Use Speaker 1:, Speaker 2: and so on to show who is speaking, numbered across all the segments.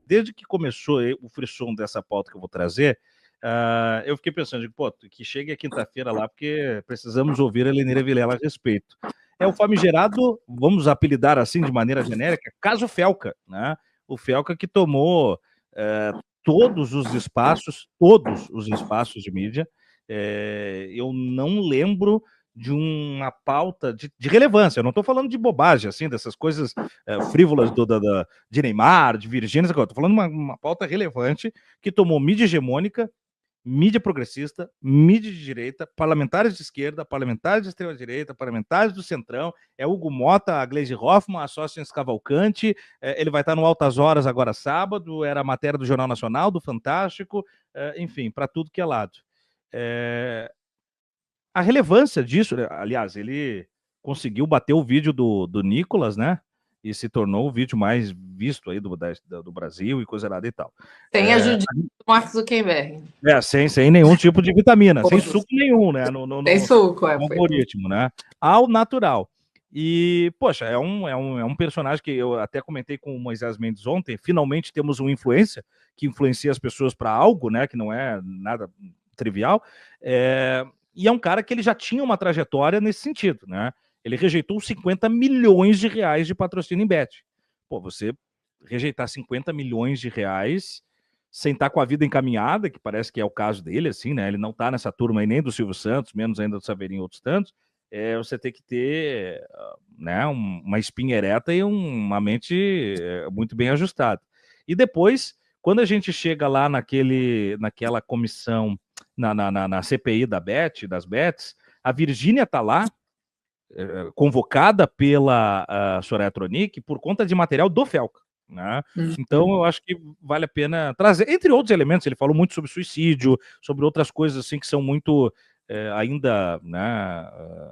Speaker 1: desde que começou o frisson dessa pauta que eu vou trazer, eu fiquei pensando, pô, que chegue a quinta-feira lá, porque precisamos ouvir a Lenira Vilela a respeito. É o famigerado, vamos apelidar assim de maneira genérica, caso Felca, né? O Felca que tomou todos os espaços de mídia. Eu não lembro de uma pauta de relevância. Eu não estou falando de bobagem, assim, dessas coisas frívolas de Neymar, de Virgínia, estou falando de uma pauta relevante que tomou mídia hegemônica, mídia progressista, mídia de direita, parlamentares de esquerda, parlamentares de extrema-direita, parlamentares do Centrão, é Hugo Mota, a Gleisi Hoffmann, a Sócrates Cavalcante, ele vai estar no Altas Horas agora sábado, era a matéria do Jornal Nacional, do Fantástico, enfim, para tudo que é lado. A relevância disso, né? Aliás, ele conseguiu bater o vídeo do Nicolas, né? E se tornou o vídeo mais visto aí do Brasil e coisa nada e tal.
Speaker 2: Tem a Judite do Mark Zuckerberg.
Speaker 1: Sem nenhum tipo de vitamina, sem suco nenhum, né?
Speaker 2: Sem suco,
Speaker 1: no algoritmo, né? Ao natural. E, poxa, é um personagem que eu até comentei com o Moisés Mendes ontem. Finalmente temos um influencer que influencia as pessoas para algo, né? Que não é nada trivial. E é um cara que ele já tinha uma trajetória nesse sentido, né? Ele rejeitou 50 milhões de reais de patrocínio em bet. Pô, você rejeitar 50 milhões de reais sem estar com a vida encaminhada, que parece que é o caso dele, assim, né? Ele não tá nessa turma aí nem do Silvio Santos, menos ainda do Saveirinho e outros tantos. Você tem que ter, né, uma espinha ereta e uma mente muito bem ajustada. E depois, quando a gente chega lá naquela comissão, na CPI das bets, a Virgínia tá lá, convocada pela Soraya Tronic por conta de material do Felca. Né? Então eu acho que vale a pena trazer, entre outros elementos. Ele falou muito sobre suicídio, sobre outras coisas assim que são muito ainda, né,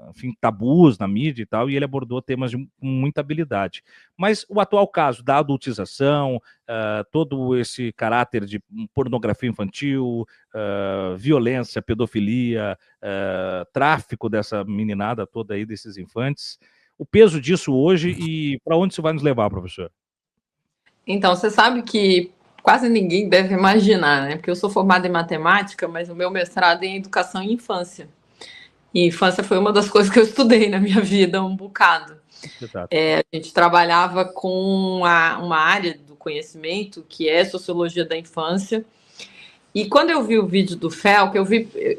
Speaker 1: enfim, tabus na mídia e tal, e ele abordou temas com muita habilidade. Mas o atual caso da adultização, todo esse caráter de pornografia infantil, violência, pedofilia, tráfico dessa meninada toda aí, desses infantes, o peso disso hoje e para onde isso vai nos levar, professor?
Speaker 2: Então, você sabe que quase ninguém deve imaginar, né? Porque eu sou formada em matemática, mas o meu mestrado é em educação e infância. E infância foi uma das coisas que eu estudei na minha vida um bocado. A gente trabalhava com uma área do conhecimento que é sociologia da infância. E quando eu vi o vídeo do Felca,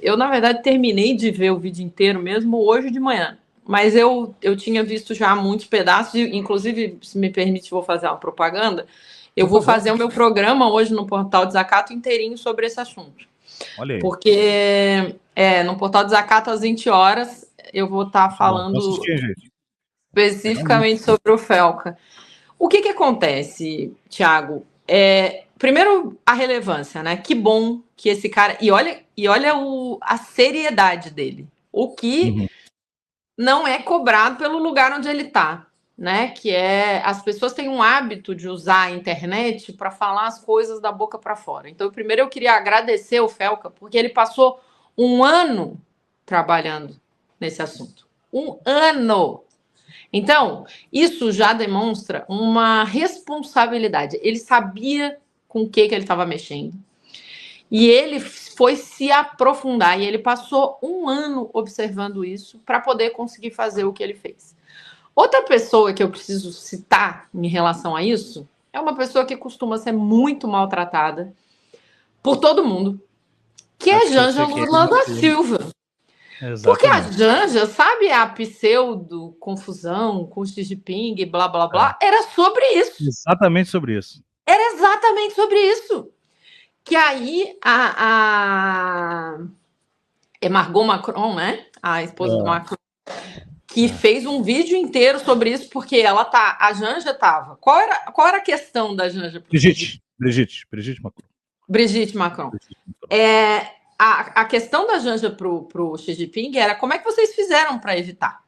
Speaker 2: eu na verdade terminei de ver o vídeo inteiro mesmo hoje de manhã. Mas eu tinha visto já muitos pedaços, inclusive, se me permite, vou fazer uma propaganda. Eu vou fazer o meu programa hoje no Portal Desacato inteirinho sobre esse assunto.
Speaker 1: Olha aí.
Speaker 2: Porque no Portal Desacato, às 20 horas, eu vou estar falando especificamente sobre o Felca. O que acontece, Thiago? Primeiro, a relevância, né? Que bom que esse cara... E olha a seriedade dele. O que... não é cobrado pelo lugar onde ele está, né? Que as pessoas têm um hábito de usar a internet para falar as coisas da boca para fora. Então, primeiro eu queria agradecer o Felca, porque ele passou um ano trabalhando nesse assunto. Um ano! Então, isso já demonstra uma responsabilidade. Ele sabia com o que ele estava mexendo. E ele foi se aprofundar, e ele passou um ano observando isso para poder conseguir fazer o que ele fez. Outra pessoa que eu preciso citar em relação a isso é uma pessoa que costuma ser muito maltratada por todo mundo, que é Janja Lula da Silva. Exatamente. Porque a Janja, sabe a pseudo-confusão com o Xi Jinping, blá, blá, blá, era sobre isso.
Speaker 1: Exatamente sobre isso.
Speaker 2: Era exatamente sobre isso. Que aí é Margot Macron, né? A esposa do Macron, que fez um vídeo inteiro sobre isso, porque a Janja estava. Qual era a questão da Janja?
Speaker 1: Brigitte Macron.
Speaker 2: Brigitte Macron. A questão da Janja para o Xi Jinping era como é que vocês fizeram para evitar?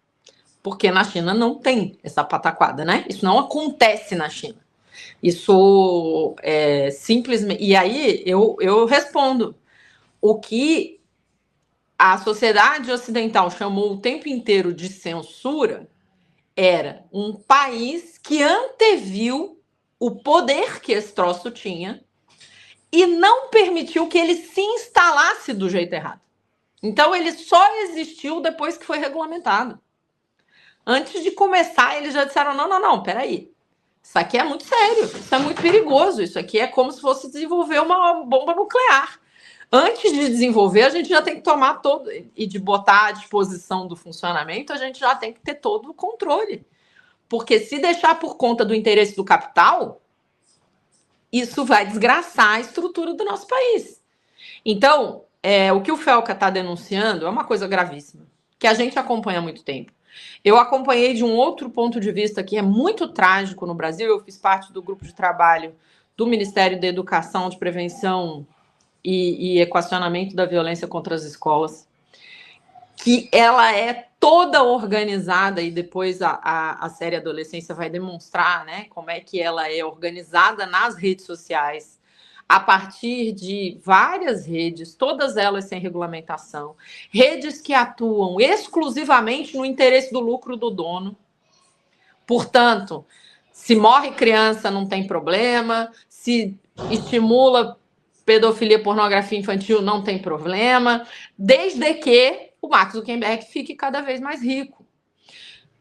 Speaker 2: Porque na China não tem essa pataquada, né? Isso não acontece na China. Isso é simplesmente... E aí eu respondo. O que a sociedade ocidental chamou o tempo inteiro de censura era um país que anteviu o poder que esse troço tinha e não permitiu que ele se instalasse do jeito errado. Então, ele só existiu depois que foi regulamentado. Antes de começar, eles já disseram, não, peraí. Isso aqui é muito sério, isso é muito perigoso, isso aqui é como se fosse desenvolver uma bomba nuclear. Antes de desenvolver, a gente já tem que tomar todo, e de botar à disposição do funcionamento, a gente já tem que ter todo o controle. Porque se deixar por conta do interesse do capital, isso vai desgraçar a estrutura do nosso país. Então, o que o Felca está denunciando é uma coisa gravíssima, que a gente acompanha há muito tempo. Eu acompanhei de um outro ponto de vista que é muito trágico no Brasil. Eu fiz parte do grupo de trabalho do Ministério da Educação, de Prevenção e Equacionamento da Violência contra as Escolas, que ela é toda organizada, e depois a série Adolescência vai demonstrar, né, como é que ela é organizada nas redes sociais, a partir de várias redes, todas elas sem regulamentação, redes que atuam exclusivamente no interesse do lucro do dono. Portanto, se morre criança, não tem problema, se estimula pedofilia, pornografia infantil, não tem problema, desde que o Mark Zuckerberg fique cada vez mais rico.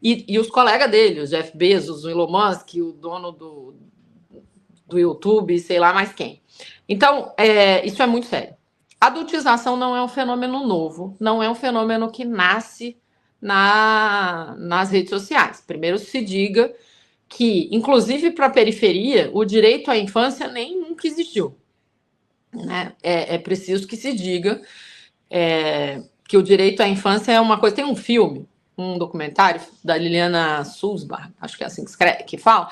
Speaker 2: E os colegas dele, o Jeff Bezos, o Elon Musk, o dono do YouTube, sei lá mais quem. Então, isso é muito sério. A adultização não é um fenômeno novo, não é um fenômeno que nasce nas redes sociais. Primeiro se diga que, inclusive para a periferia, o direito à infância nem nunca existiu. Né? É preciso que se diga que o direito à infância é uma coisa... Tem um filme, um documentário da Liliana Sulzbach, acho que é assim que fala,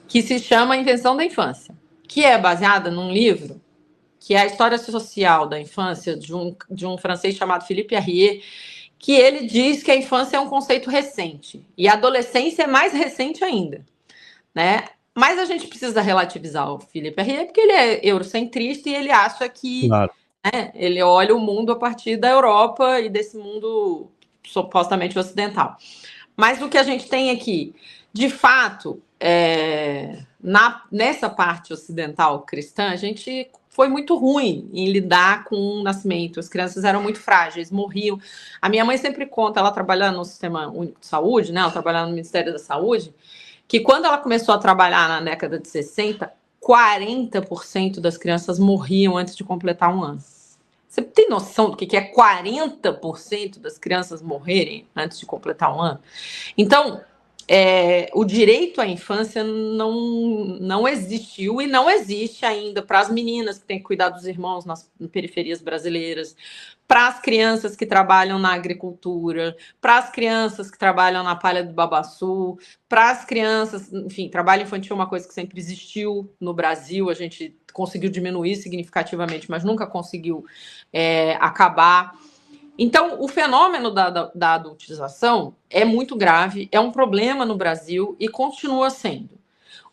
Speaker 2: que se chama A Invenção da Infância, que é baseada num livro que é a história social da infância de um francês chamado Philippe Arrier, que ele diz que a infância é um conceito recente e a adolescência é mais recente ainda, né? Mas a gente precisa relativizar o Philippe Arrier porque ele é eurocentrista e ele acha que
Speaker 1: claro,
Speaker 2: né, ele olha o mundo a partir da Europa e desse mundo supostamente ocidental. Mas o que a gente tem aqui, de fato, nessa parte ocidental cristã, a gente foi muito ruim em lidar com o nascimento. As crianças eram muito frágeis, morriam. A minha mãe sempre conta, ela trabalhando no Sistema Único de Saúde, né? Ela trabalhava no Ministério da Saúde, que quando ela começou a trabalhar na década de 60, 40% das crianças morriam antes de completar 1 ano. Você tem noção do que é 40% das crianças morrerem antes de completar 1 ano? Então, o direito à infância não existiu e não existe ainda para as meninas que têm que cuidar dos irmãos nas periferias brasileiras, para as crianças que trabalham na agricultura, para as crianças que trabalham na palha do babaçu, para as crianças, enfim, trabalho infantil é uma coisa que sempre existiu no Brasil, a gente conseguiu diminuir significativamente, mas nunca conseguiu acabar. Então, o fenômeno da adultização é muito grave, é um problema no Brasil e continua sendo.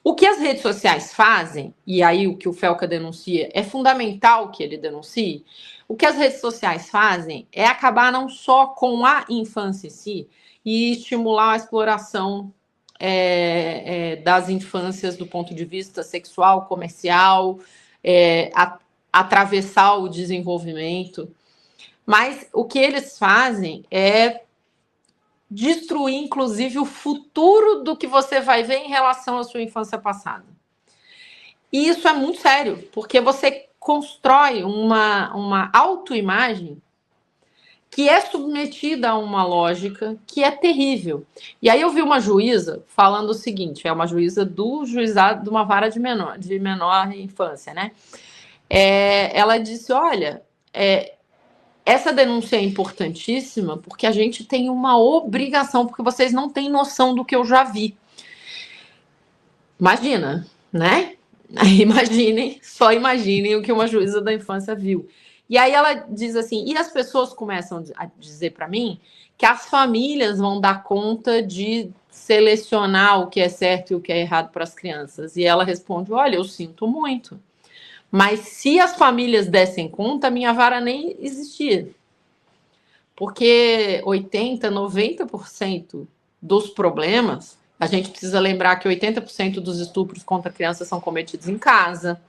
Speaker 2: O que as redes sociais fazem, e aí o que o Felca denuncia, é fundamental que ele denuncie, o que as redes sociais fazem é acabar não só com a infância em si e estimular a exploração das infâncias do ponto de vista sexual, comercial, atravessar o desenvolvimento. Mas o que eles fazem é destruir, inclusive, o futuro do que você vai ver em relação à sua infância passada. E isso é muito sério, porque você constrói uma autoimagem que é submetida a uma lógica que é terrível. E aí eu vi uma juíza falando o seguinte, é uma juíza do juizado de uma vara de menor infância, né? Ela disse, olha... essa denúncia é importantíssima porque a gente tem uma obrigação, porque vocês não têm noção do que eu já vi. Imagina, né? Só imaginem o que uma juíza da infância viu. E aí ela diz assim, e as pessoas começam a dizer para mim que as famílias vão dar conta de selecionar o que é certo e o que é errado para as crianças. E ela responde, olha, eu sinto muito. Mas se as famílias dessem conta, a minha vara nem existia. Porque 80%, 90% dos problemas A gente precisa lembrar que 80% dos estupros contra crianças são cometidos em casa,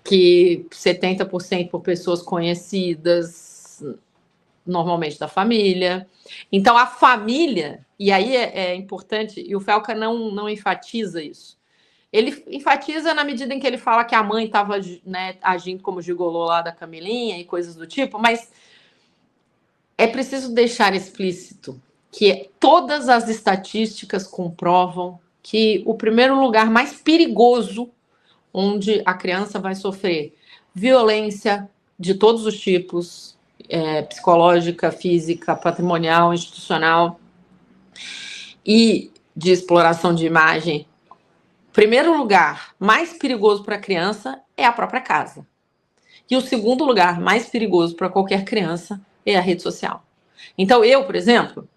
Speaker 2: que 70% por pessoas conhecidas, normalmente da família. Então, a família, e aí é importante, e o Felca não enfatiza isso. Ele enfatiza na medida em que ele fala que a mãe estava, né, agindo como gigolô lá da Camilinha e coisas do tipo, mas é preciso deixar explícito que todas as estatísticas comprovam que o primeiro lugar mais perigoso onde a criança vai sofrer violência de todos os tipos, psicológica, física, patrimonial, institucional e de exploração de imagem, primeiro lugar mais perigoso para a criança é a própria casa. E o segundo lugar mais perigoso para qualquer criança é a rede social. Então, eu, por exemplo,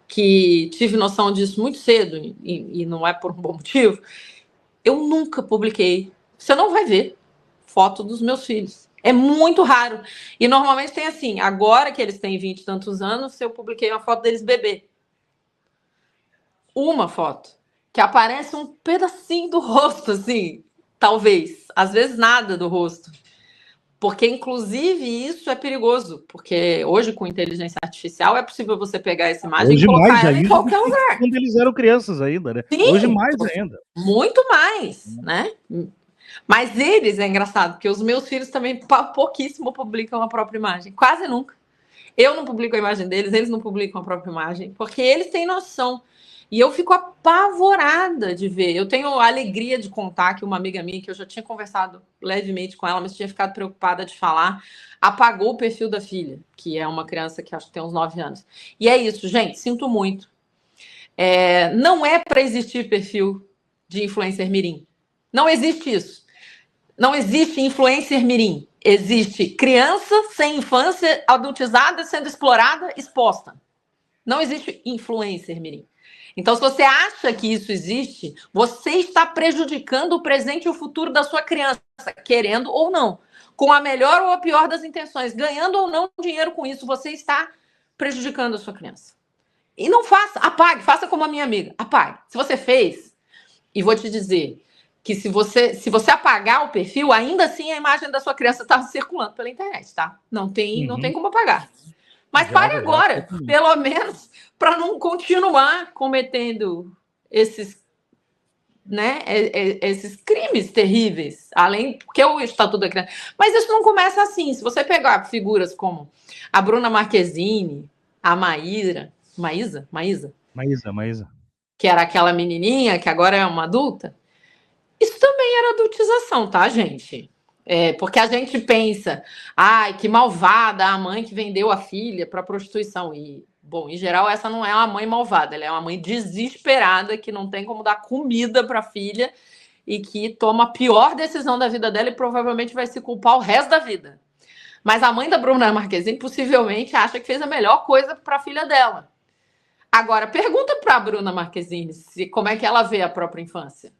Speaker 2: que tive noção disso muito cedo, e não é por um bom motivo, eu nunca publiquei. Você não vai ver foto dos meus filhos. É muito raro. E normalmente tem assim, agora que eles têm 20 e tantos anos, eu publiquei uma foto deles bebê. Uma foto. Que aparece um pedacinho do rosto, assim, talvez. Às vezes nada do rosto. Porque, inclusive, isso é perigoso. Porque hoje, com inteligência artificial, é possível você pegar essa imagem
Speaker 1: hoje
Speaker 2: e colocar ela
Speaker 1: ainda,
Speaker 2: em qualquer lugar.
Speaker 1: Quando eles eram crianças ainda, né?
Speaker 2: Sim,
Speaker 1: hoje mais ainda.
Speaker 2: Muito mais, né? Mas eles, é engraçado, porque os meus filhos também pouquíssimo publicam a própria imagem. Quase nunca. Eu não publico a imagem deles, eles não publicam a própria imagem. Porque eles têm noção. E eu fico apavorada de ver. Eu tenho a alegria de contar que uma amiga minha, que eu já tinha conversado levemente com ela, mas tinha ficado preocupada de falar, apagou o perfil da filha, que é uma criança que acho que tem uns 9 anos. E é isso, gente, sinto muito. Não é para existir perfil de influencer mirim. Não existe isso. Não existe influencer mirim. Existe criança sem infância, adultizada, sendo explorada, exposta. Não existe influencer mirim. Então, se você acha que isso existe, você está prejudicando o presente e o futuro da sua criança, querendo ou não. Com a melhor ou a pior das intenções, ganhando ou não dinheiro com isso, você está prejudicando a sua criança. E não faça, apague, faça como a minha amiga, apague. Se você fez, e vou te dizer que se você apagar o perfil, ainda assim a imagem da sua criança está circulando pela internet, tá? Não tem como apagar. Mas pare agora, pelo menos, para não continuar cometendo esses, né, esses crimes terríveis, além porque o Estatuto da Criança. Mas isso não começa assim. Se você pegar figuras como a Bruna Marquezine, a Maísa, que era aquela menininha que agora é uma adulta, isso também era adultização, tá, gente? Porque a gente pensa, ai, que malvada a mãe que vendeu a filha para prostituição. E, bom, em geral, essa não é uma mãe malvada, ela é uma mãe desesperada que não tem como dar comida para a filha e que toma a pior decisão da vida dela e provavelmente vai se culpar o resto da vida. Mas a mãe da Bruna Marquezine possivelmente acha que fez a melhor coisa para a filha dela. Agora, pergunta para a Bruna Marquezine como é que ela vê a própria infância.